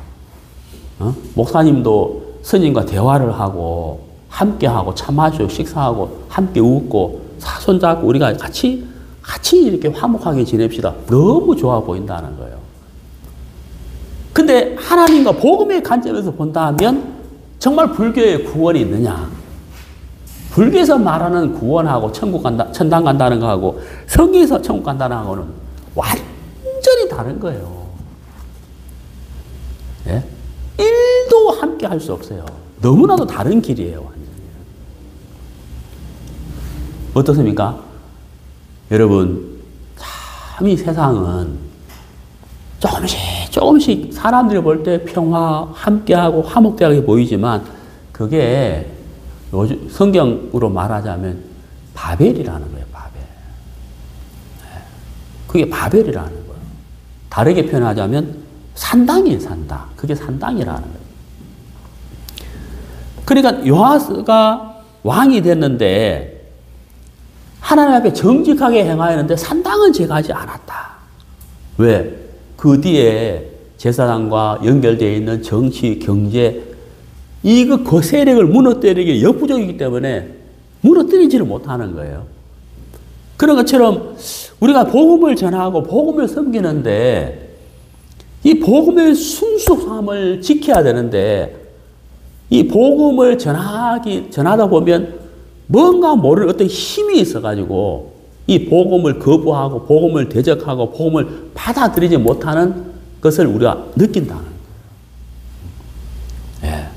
목사님도 스님과 대화를 하고 함께하고 차 마시고 식사하고 함께 웃고 손잡고 우리가 같이 이렇게 화목하게 지냅시다. 너무 좋아 보인다는 거예요. 근데 하나님과 복음의 관점에서 본다면 정말 불교에 구원이 있느냐? 불교에서 말하는 구원하고 천당 간다는 거하고 성경에서 천국 간다는 거는 완전히 다른 거예요. 예? 1도 함께 할 수 없어요. 너무나도 다른 길이에요. 완전히. 어떻습니까? 여러분, 참 이 세상은 조금씩 사람들이 볼 때 평화, 함께하고 화목대하게 보이지만 그게 성경으로 말하자면 바벨이라는 거예요. 바벨. 그게 바벨이라는 거예요. 다르게 표현하자면 산당이에요. 산당. 그게 산당이라는 거예요. 그러니까 요아스가 왕이 됐는데 하나님 앞에 정직하게 행하였는데 산당은 제거하지 않았다. 왜? 그 뒤에 제사장과 연결되어 있는 정치, 경제 그 세력을 무너뜨리기 역부족이기 때문에 무너뜨리지를 못하는 거예요. 그런 것처럼 우리가 복음을 전하고 복음을 섬기는데 이 복음의 순수함을 지켜야 되는데 이 복음을 전하다 보면 뭔가 모르는 어떤 힘이 있어가지고 이 복음을 거부하고 복음을 대적하고 복음을 받아들이지 못하는 것을 우리가 느낀다는 거예요. 예.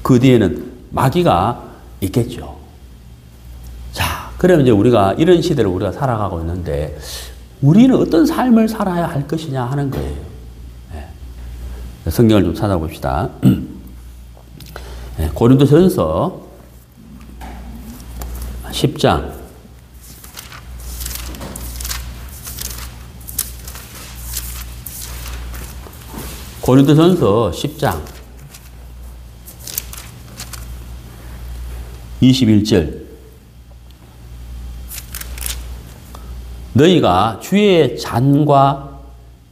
그 뒤에는 마귀가 있겠죠. 자, 그러면 이제 우리가 이런 시대를 우리가 살아가고 있는데 우리는 어떤 삶을 살아야 할 것이냐 하는 거예요. 예. 성경을 좀 찾아봅시다. 예. 고린도전서 10장 고린도전서 10장 21절 너희가 주의 잔과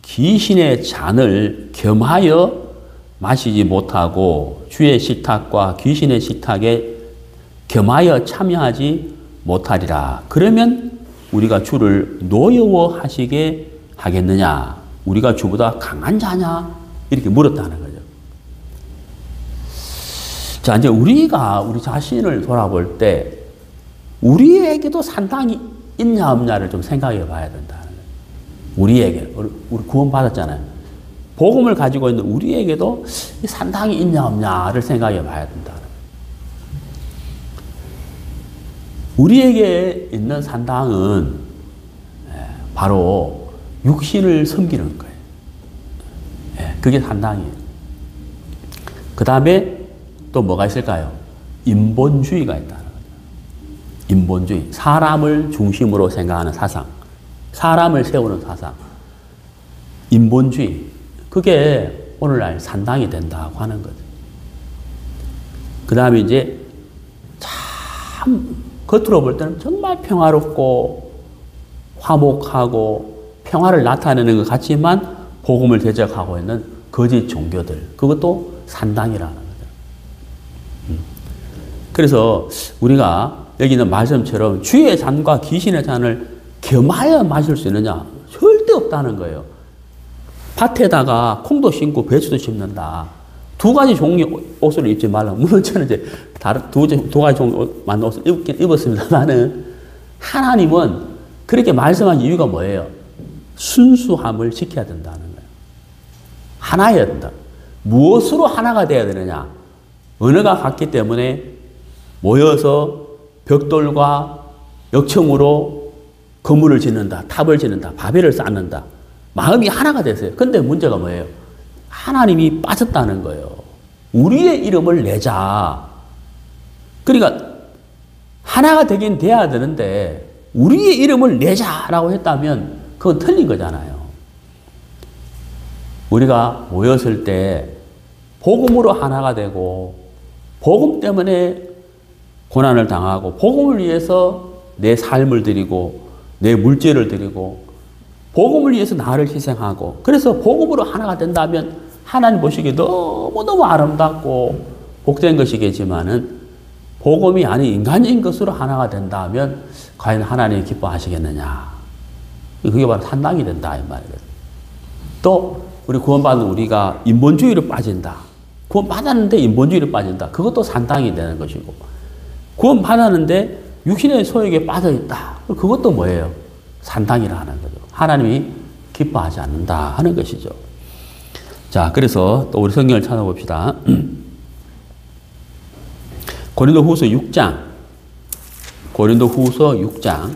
귀신의 잔을 겸하여 마시지 못하고 주의 식탁과 귀신의 식탁에 겸하여 참여하지 못하리라. 그러면 우리가 주를 노여워하시게 하겠느냐? 우리가 주보다 강한 자냐? 이렇게 물었다는 거죠. 자, 이제 우리가 우리 자신을 돌아볼 때 우리에게도 산당이 있냐 없냐를 좀 생각해 봐야 된다는 거예요. 우리에게. 우리 구원받았잖아요. 복음을 가지고 있는 우리에게도 산당이 있냐 없냐를 생각해 봐야 된다는 거예요. 우리에게 있는 산당은 바로 육신을 섬기는 거예요. 그게 산당이에요. 그 다음에 또 뭐가 있을까요? 인본주의가 있다는 거죠. 인본주의. 사람을 중심으로 생각하는 사상. 사람을 세우는 사상. 인본주의. 그게 오늘날 산당이 된다고 하는 거죠. 그 다음에 이제 참 겉으로 볼 때는 정말 평화롭고 화목하고 평화를 나타내는 것 같지만 복음을 대적하고 있는 거짓 종교들. 그것도 산당이라는 거죠. 그래서 우리가 여기 있는 말씀처럼 주의 잔과 귀신의 잔을 겸하여 마실 수 있느냐? 절대 없다는 거예요. 밭에다가 콩도 심고 배추도 심는다. 두 가지 종류 옷을 입지 말라. 물론 저는 이제 다른 두 가지 종류만 옷을 입었습니다만은 하나님은 그렇게 말씀한 이유가 뭐예요? 순수함을 지켜야 된다는 거예요. 하나여야 된다. 무엇으로 하나가 되어야 되느냐? 언어가 같기 때문에 모여서 벽돌과 역청으로 건물을 짓는다. 탑을 짓는다. 바벨을 쌓는다. 마음이 하나가 됐어요. 근데 문제가 뭐예요? 하나님이 빠졌다는 거예요. 우리의 이름을 내자. 그러니까 하나가 되긴 돼야 되는데 우리의 이름을 내자라고 했다면 그건 틀린 거잖아요. 우리가 모였을 때 복음으로 하나가 되고 복음 때문에 고난을 당하고 복음을 위해서 내 삶을 드리고 내 물질을 드리고 복음을 위해서 나를 희생하고 그래서 복음으로 하나가 된다면 하나님 보시기에 너무너무 아름답고 복된 것이겠지만은 복음이 아닌 인간적인 것으로 하나가 된다면 과연 하나님이 기뻐하시겠느냐. 그게 바로 산당이 된다 이 말이거든요. 또 우리 구원받은 우리가 인본주의로 빠진다. 구원받았는데 인본주의로 빠진다. 그것도 산당이 되는 것이고 구원받았는데 육신의 소욕에 빠져있다. 그것도 뭐예요? 산당이라 하는 거죠. 하나님이 기뻐하지 않는다 하는 것이죠. 자, 그래서 또 우리 성경을 찾아봅시다. 고린도후서 6장. 고린도후서 6장.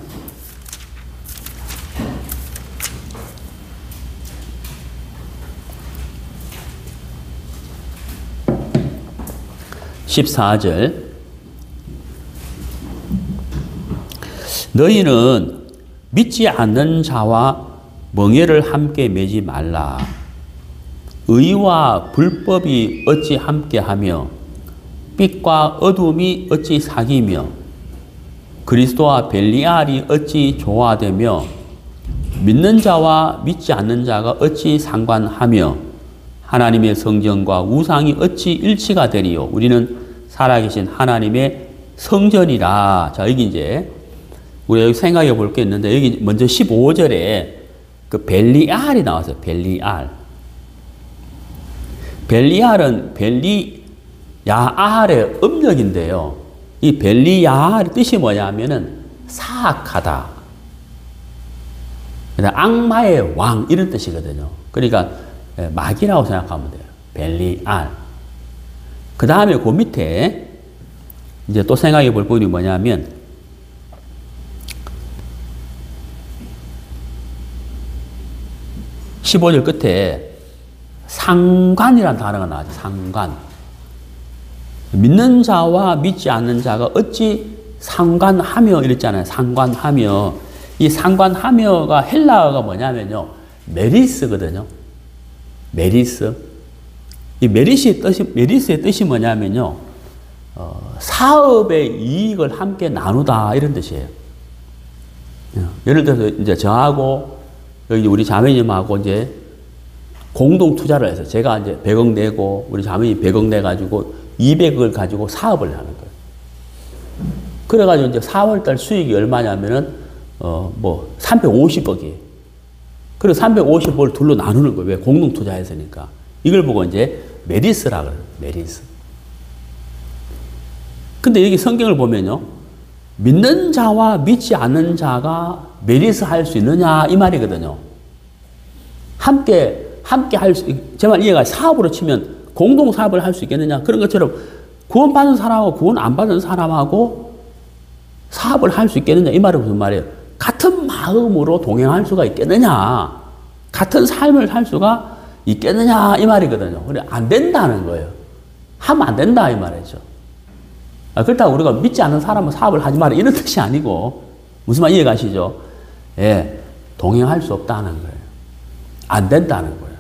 14절. 너희는 믿지 않는 자와 멍에를 함께 매지 말라. 의와 불법이 어찌 함께하며 빛과 어둠이 어찌 사귀며 그리스도와 벨리알이 어찌 조화되며 믿는 자와 믿지 않는 자가 어찌 상관하며 하나님의 성전과 우상이 어찌 일치가 되리요. 우리는 살아계신 하나님의 성전이라. 자, 여기 이제 우리 여기 생각해 볼 게 있는데 여기 먼저 15절에 그 벨리알이 나왔어요. 벨리알. 벨리알은 벨리야알의 음력인데요. 이 벨리야알의 뜻이 뭐냐면은 사악하다. 악마의 왕 이런 뜻이거든요. 그러니까 마귀라고 생각하면 돼요. 벨리알. 그 다음에 그 밑에 이제 또 생각해 볼 부분이 뭐냐면 15절 끝에 상관이라는 단어가 나와요. 상관. 믿는 자와 믿지 않는 자가 어찌 상관하며 이랬잖아요. 상관하며. 이 상관하며가 헬라어가 뭐냐면요. 메리스거든요. 메리스. 이 메리스의 뜻이 뭐냐면요. 사업의 이익을 함께 나누다 이런 뜻이에요. 예를 들어서 이제 저하고 여기 우리 자매님하고 이제 공동 투자를 해서 제가 이제 100억 내고 우리 자매님이 100억 내가지고 200억을 가지고 사업을 하는 거예요. 그래가지고 이제 4월달 수익이 얼마냐면은 350억이에요. 그래서 350억을 둘로 나누는 거예요. 왜? 공동 투자했으니까. 이걸 보고 이제 메리스라 그래요. 메리스. 근데 여기 성경을 보면요. 믿는 자와 믿지 않는 자가 메리스 할 수 있느냐 이 말이거든요. 함께 할 수, 제 말 이해가 사업으로 치면 공동 사업을 할 수 있겠느냐 그런 것처럼 구원받은 사람하고 구원 안 받은 사람하고 사업을 할 수 있겠느냐 이 말이 무슨 말이에요? 같은 마음으로 동행할 수가 있겠느냐, 같은 삶을 살 수가 있겠느냐 이 말이거든요. 그래 안 된다는 거예요. 하면 안 된다 이 말이죠. 그렇다고 우리가 믿지 않는 사람은 사업을 하지 마라 이런 뜻이 아니고, 무슨 말 이해가시죠? 예, 동행할 수 없다는 거예요. 안 된다는 거예요.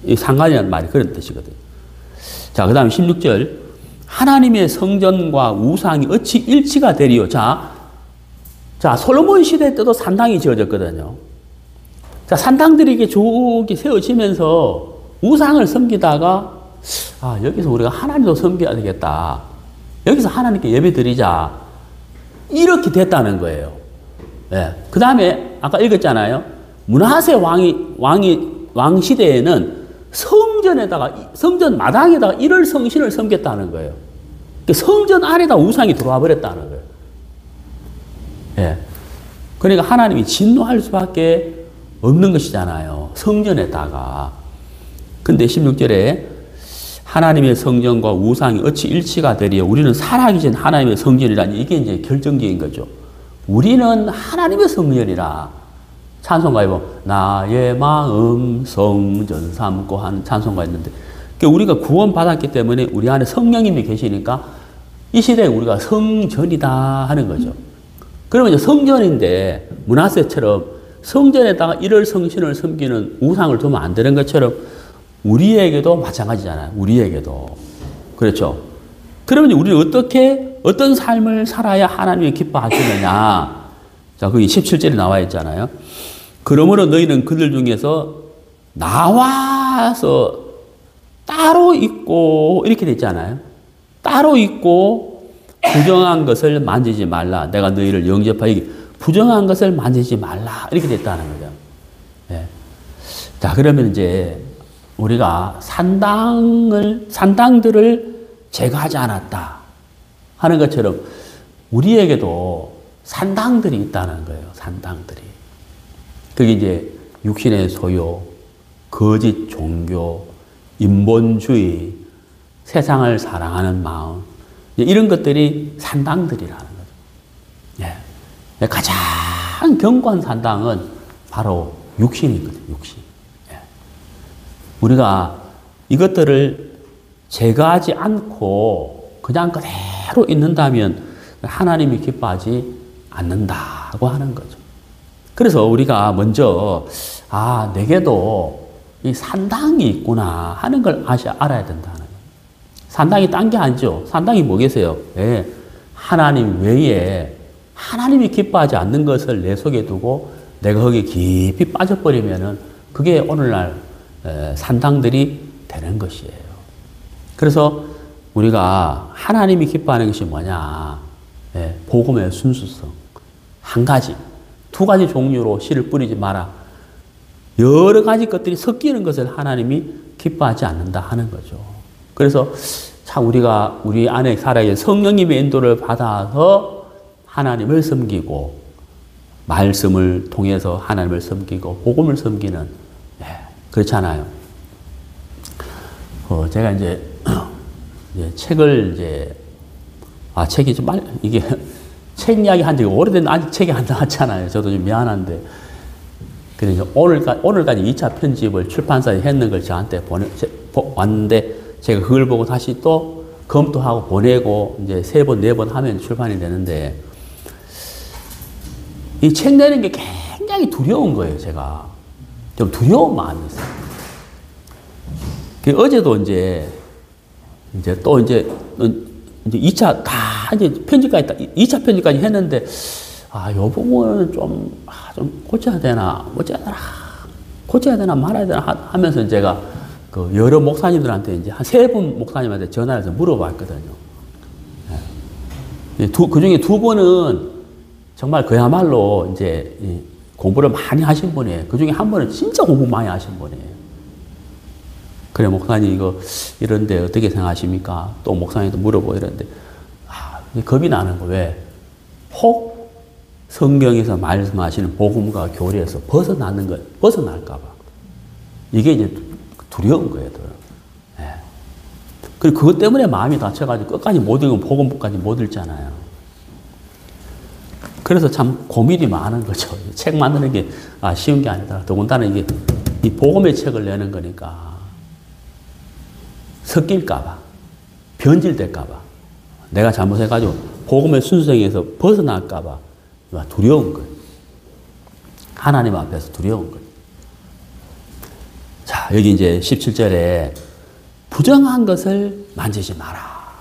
이 상관이라는 말이 그런 뜻이거든요. 자, 그 다음에 16절. 하나님의 성전과 우상이 어찌 일치가 되리요. 자, 솔로몬 시대 때도 산당이 지어졌거든요. 자, 산당들이 이렇게 쭉 세워지면서 우상을 섬기다가, 여기서 우리가 하나님도 섬겨야 되겠다. 여기서 하나님께 예배 드리자. 이렇게 됐다는 거예요. 예. 그 다음에 아까 읽었잖아요. 므낫세 왕 시대에는 성전 마당에다가 일월 성신을 섬겼다는 거예요. 성전 안에다 우상이 들어와 버렸다는 거예요. 예. 그러니까 하나님이 진노할 수밖에 없는 것이잖아요. 성전에다가. 근데 16절에 하나님의 성전과 우상이 어찌 일치가 되리요. 우리는 살아계신 하나님의 성전이라니, 이게 이제 결정적인 거죠. 우리는 하나님의 성전이라. 찬송가에 보면 나의 마음 성전 삼고 하는 찬송가 있는데, 우리가 구원받았기 때문에 우리 안에 성령님이 계시니까 이 시대에 우리가 성전이다 하는 거죠. 그러면 이제 성전인데 므낫세처럼 성전에다가 일월 성신을 섬기는 우상을 두면 안 되는 것처럼 우리에게도 마찬가지잖아요. 우리에게도. 그렇죠. 그러면 우리는 어떤 삶을 살아야 하나님이 기뻐하시느냐. 자, 거기 17절에 나와 있잖아요. 그러므로 너희는 그들 중에서 나와서 따로 있고, 이렇게 됐잖아요. 따로 있고, 부정한 것을 만지지 말라. 내가 너희를 영접하기. 부정한 것을 만지지 말라. 이렇게 됐다는 거죠. 예. 자, 그러면 이제 우리가 산당들을 제거하지 않았다 하는 것처럼 우리에게도 산당들이 있다는 거예요. 산당들이. 그게 이제 육신의 소유, 거짓 종교, 인본주의, 세상을 사랑하는 마음, 이런 것들이 산당들이라는 거죠. 예. 가장 견고한 산당은 바로 육신이거든요. 육신. 예. 우리가 이것들을 제거하지 않고 그냥 그대로 있는다면 하나님이 기뻐하지 않는다고 하는 거죠. 그래서 우리가 먼저 내게도 이 산당이 있구나 하는 걸 알아야 된다는 거예요. 산당이 딴 게 아니죠. 산당이 뭐겠어요? 네. 하나님 외에 하나님이 기뻐하지 않는 것을 내 속에 두고 내가 거기에 깊이 빠져버리면은 그게 오늘날 산당들이 되는 것이에요. 그래서 우리가 하나님이 기뻐하는 것이 뭐냐? 복음의 순수성. 한 가지, 두 가지 종류로 씨를 뿌리지 마라. 여러 가지 것들이 섞이는 것을 하나님이 기뻐하지 않는다 하는 거죠. 그래서 참 우리가 우리 안에 살아야 성령님의 인도를 받아서 하나님을 섬기고 말씀을 통해서 하나님을 섬기고 복음을 섬기는, 그렇잖아요. 제가 이제 책을 책이 좀 이게 책 이야기 한 적이 오래됐는데 아직 책이 안 나왔잖아요. 저도 좀 미안한데. 그래서 오늘까지 2차 편집을 출판사에 했는 걸 저한테 왔는데 제가 그걸 보고 다시 또 검토하고 보내고 이제 3번, 4번 하면 출판이 되는데 이 책 내는 게 굉장히 두려운 거예요. 제가 좀 두려운 마음이 있어요. 어제도 이제 2차 다 이제 편집까지 2차 편집까지 했는데 요 부분은 좀 고쳐야 되나 말아야 되나 하면서 제가 그 여러 목사님들한테 이제 한 3분 목사님한테 전화해서 물어봤거든요. 그 중에 2분은 정말 그야말로 이제 공부를 많이 하신 분이에요. 그 중에 한 분은 진짜 공부 많이 하신 분이에요. 그래, 목사님, 이런데 어떻게 생각하십니까? 또 목사님도 물어보고 이러는데, 겁이 나는 거 왜? 혹 성경에서 말씀하시는 복음과 교리에서 벗어날까봐. 이게 이제 두려운 거예요. 예. 그리고 그것 때문에 마음이 다쳐가지고 끝까지 못 읽으면 복음까지 못 읽잖아요. 그래서 참 고민이 많은 거죠. 책 만드는 게 쉬운 게 아니다. 더군다나 이게 이 복음의 책을 내는 거니까 섞일까봐, 변질될까봐, 내가 잘못해가지고 복음의 순서에서 벗어날까봐 두려운 거예요. 하나님 앞에서 두려운 거예요. 자, 여기 이제 17절에 부정한 것을 만지지 마라.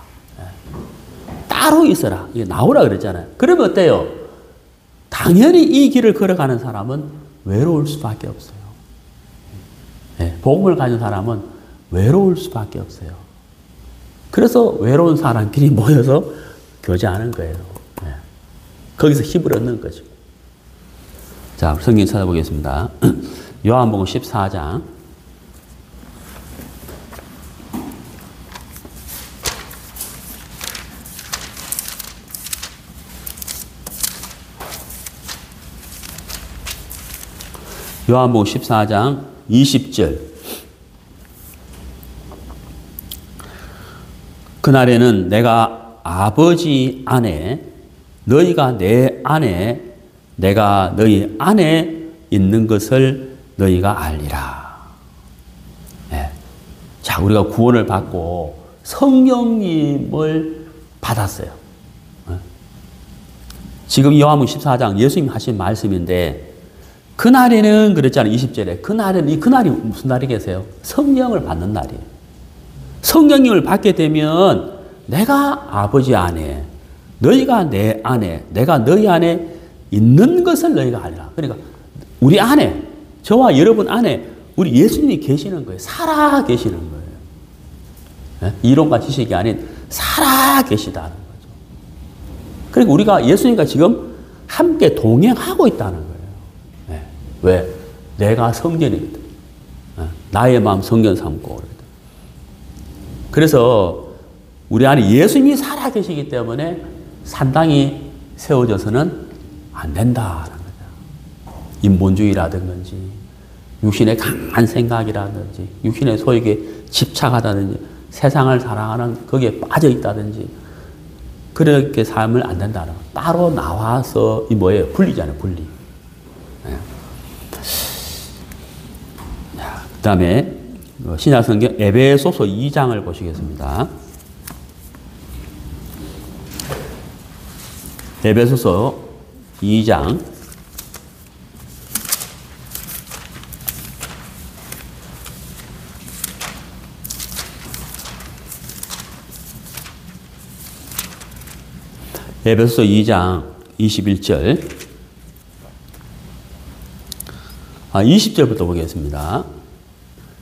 따로 있어라. 이게 나오라 그랬잖아요. 그러면 어때요? 당연히 이 길을 걸어가는 사람은 외로울 수밖에 없어요. 복음을 가진 사람은 외로울 수밖에 없어요. 그래서 외로운 사람끼리 모여서 교제하는 거예요. 거기서 힘을 얻는 거죠. 자, 성경 찾아보겠습니다. 요한복음 14장. 요한복음 14장 20절. 그날에는 내가 아버지 안에, 너희가 내 안에, 내가 너희 안에 있는 것을 너희가 알리라. 네. 자, 우리가 구원을 받고 성령님을 받았어요. 지금 요한복음 14장 예수님 하신 말씀인데, 그날에는 그랬잖아요. 20절에. 그날은, 이 그날이 무슨 날이겠어요? 성령을 받는 날이에요. 성령님을 받게 되면 내가 아버지 안에, 너희가 내 안에, 내가 너희 안에 있는 것을 너희가 알라. 그러니까 우리 안에, 저와 여러분 안에 우리 예수님이 계시는 거예요. 살아 계시는 거예요. 이론과 지식이 아닌 살아 계시다는 거죠. 그러니까 우리가 예수님과 지금 함께 동행하고 있다는 거예요. 왜? 내가 성전이거든. 나의 마음 성전 삼고. 그래서 우리 안에 예수님이 살아계시기 때문에 산당이 세워져서는 안 된다는 거죠. 인본주의라든지, 육신의 강한 생각이라든지, 육신의 소욕에 집착하다든지, 세상을 사랑하는 거기에 빠져 있다든지, 그렇게 살면 안 된다는 거예요. 따로 나와서 이 뭐예요? 분리잖아요, 분리. 그 다음에 신약성경 에베소서 2장을 보시겠습니다. 에베소서 2장 21절 20절부터 보겠습니다.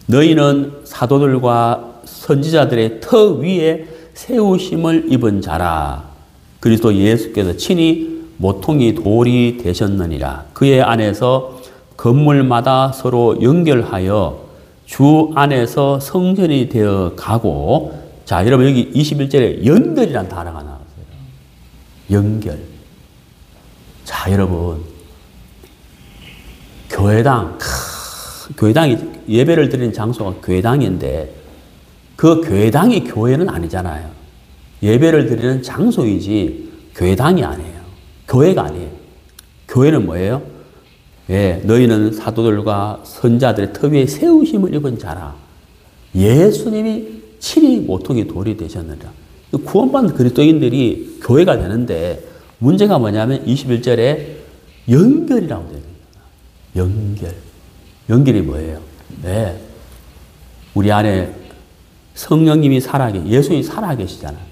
너희는 사도들과 선지자들의 터 위에 세우심을 입은 자라. 그리스도 예수께서 친히 모퉁이 돌이 되셨느니라. 그의 안에서 건물마다 서로 연결하여 주 안에서 성전이 되어 가고. 자, 여러분 여기 21절에 연결이라는 단어가 나왔어요. 연결. 자, 여러분 교회당이 예배를 드리는 장소가 교회당인데 그 교회당이 교회는 아니잖아요. 예배를 드리는 장소이지 교회당이 아니에요. 교회가 아니에요. 교회는 뭐예요? 예, 너희는 사도들과 선자들의 터 위에 세우심을 입은 자라. 예수님이 친히 모퉁이 돌이 되셨느니라. 구원받은 그리스도인들이 교회가 되는데 문제가 뭐냐면 21절에 연결이라고 되어 있습니다. 연결. 연결이 뭐예요? 네. 우리 안에 성령님이 예수님이 살아계시잖아요.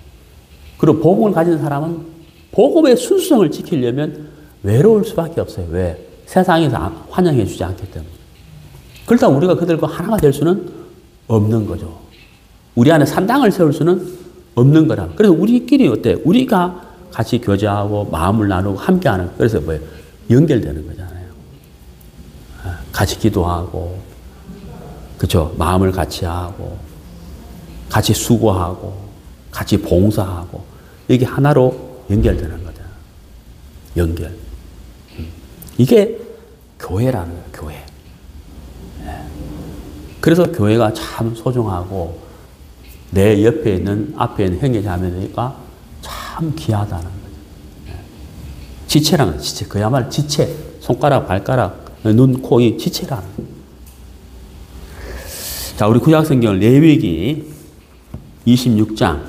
그리고 복음을 가진 사람은 복음의 순수성을 지키려면 외로울 수밖에 없어요. 왜? 세상에서 환영해 주지 않기 때문에. 그렇다고 우리가 그들과 하나가 될 수는 없는 거죠. 우리 안에 산당을 세울 수는 없는 거라. 그래서 우리끼리 어때? 우리가 같이 교제하고 마음을 나누고 함께하는. 그래서 뭐예요? 연결되는 거잖아요. 같이 기도하고, 그렇죠? 마음을 같이 하고, 같이 수고하고, 같이 봉사하고, 이게 하나로 연결되는 거잖아. 연결. 이게 교회라는 거야, 교회. 그래서 교회가 참 소중하고 내 옆에 있는 앞에 있는 형제 자매니까 참 귀하다는 거죠. 지체라는 거죠. 지체. 그야말로 지체. 손가락, 발가락, 눈, 코, 이 지체라는 거예요. 자, 우리 구약성경 레위기 26장.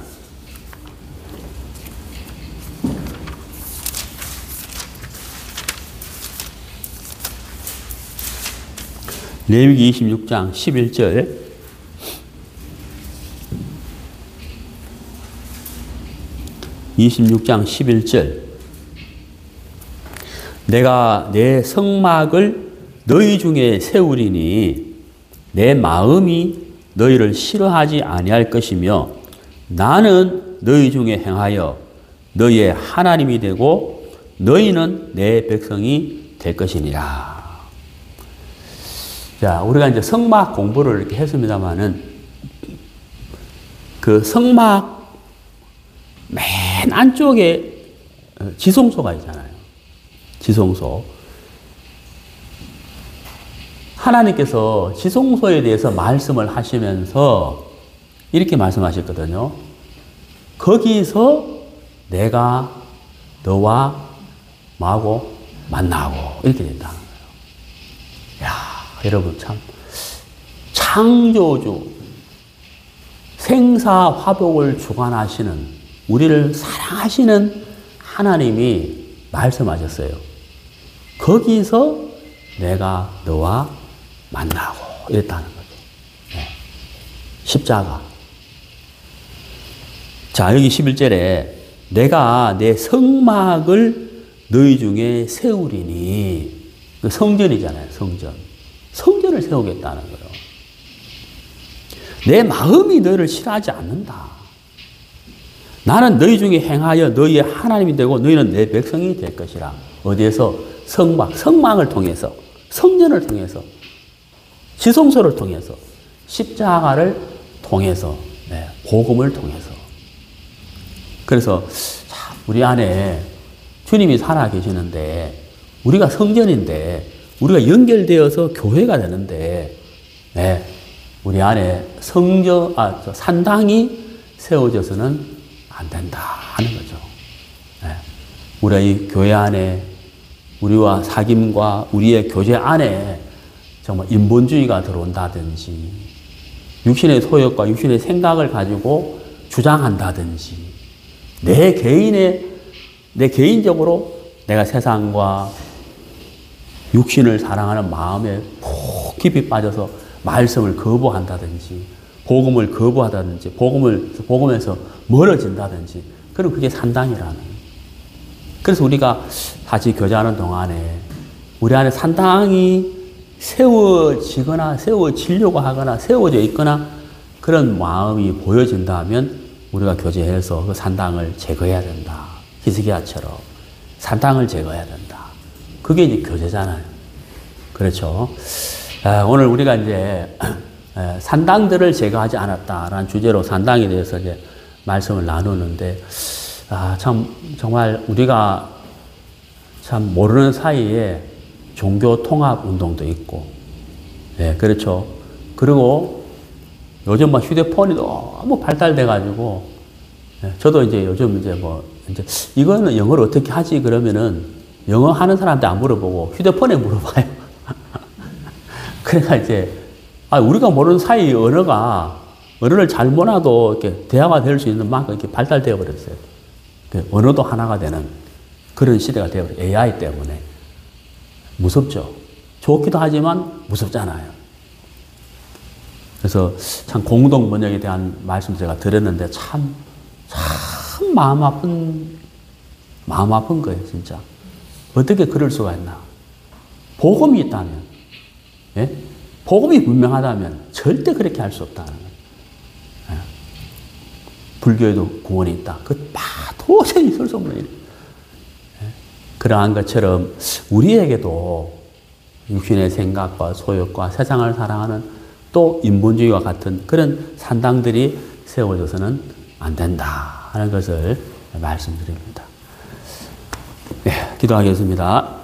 레위기 26장 11절. 내가 내 성막을 너희 중에 세우리니 내 마음이 너희를 싫어하지 아니할 것이며 나는 너희 중에 행하여 너희의 하나님이 되고 너희는 내 백성이 될 것이니라. 자, 우리가 이제 성막 공부를 이렇게 했습니다만은 그 성막 맨 안쪽에 지성소가 있잖아요. 지성소. 하나님께서 지성소에 대해서 말씀을 하시면서 이렇게 말씀하셨거든요. 거기서 내가 너와 마고 만나고 이렇게 됐다는 거예요. 야, 여러분 참 창조주 생사화복을 주관하시는 우리를 사랑하시는 하나님이 말씀하셨어요. 거기서 내가 너와 만나고 이랬다는 거죠. 네. 십자가. 자, 여기 11절에 내가 내 성막을 너희 중에 세우리니, 성전이잖아요, 성전. 성전을 세우겠다는 거예요. 내 마음이 너희를 싫어하지 않는다. 나는 너희 중에 행하여 너희의 하나님이 되고 너희는 내 백성이 될 것이라. 어디에서? 성막, 성막을 통해서, 성전을 통해서, 지성소를 통해서, 십자가를 통해서, 네, 복음을 통해서. 그래서 우리 안에 주님이 살아 계시는데 우리가 성전인데 우리가 연결되어서 교회가 되는데, 네, 우리 안에 산당이 세워져서는 안 된다 하는 거죠. 네. 우리 교회 안에 우리와 사귐과 우리의 교제 안에 정말 인본주의가 들어온다든지 육신의 소욕과 육신의 생각을 가지고 주장한다든지 내 개인적으로 내가 세상과 육신을 사랑하는 마음에 푹 깊이 빠져서 말씀을 거부한다든지 복음을 거부하다든지 복음에서 멀어진다든지 그럼 그게 산당이라는 거예요. 그래서 우리가 다시 교제하는 동안에 우리 안에 산당이 세워지거나 세워지려고 하거나 세워져 있거나 그런 마음이 보여진다면 우리가 교제해서 그 산당을 제거해야 된다. 히스기야처럼 산당을 제거해야 된다. 그게 이제 교제잖아요. 그렇죠. 오늘 우리가 이제 산당들을 제거하지 않았다라는 주제로 산당에 대해서 이제 말씀을 나누는데, 정말 우리가 참 모르는 사이에 종교 통합 운동도 있고, 네, 그렇죠. 그리고 요즘 막 휴대폰이 너무 발달돼가지고, 네, 저도 이제 요즘 이제 이거는 영어를 어떻게 하지? 그러면은 영어 하는 사람한테 안 물어보고 휴대폰에 물어봐요. 그러니까 이제, 우리가 모르는 사이 언어를 잘 몰라도 이렇게 대화가 될 수 있는 만큼 이렇게 발달되어 버렸어요. 언어도 하나가 되는 그런 시대가 되어버려요. AI 때문에. 무섭죠. 좋기도 하지만 무섭잖아요. 그래서 참 공동 번역에 대한 말씀 제가 드렸는데 참 마음 아픈 거예요, 진짜. 어떻게 그럴 수가 있나. 복음이 있다면, 예? 복음이 분명하다면 절대 그렇게 할 수 없다는 거예요. 예. 불교에도 구원이 있다. 도저히 있을 수 없는 일. 예. 그러한 것처럼 우리에게도 육신의 생각과 소욕과 세상을 사랑하는 또 인본주의와 같은 그런 산당들이 세워져서는 안 된다 하는 것을 말씀드립니다. 기도하겠습니다.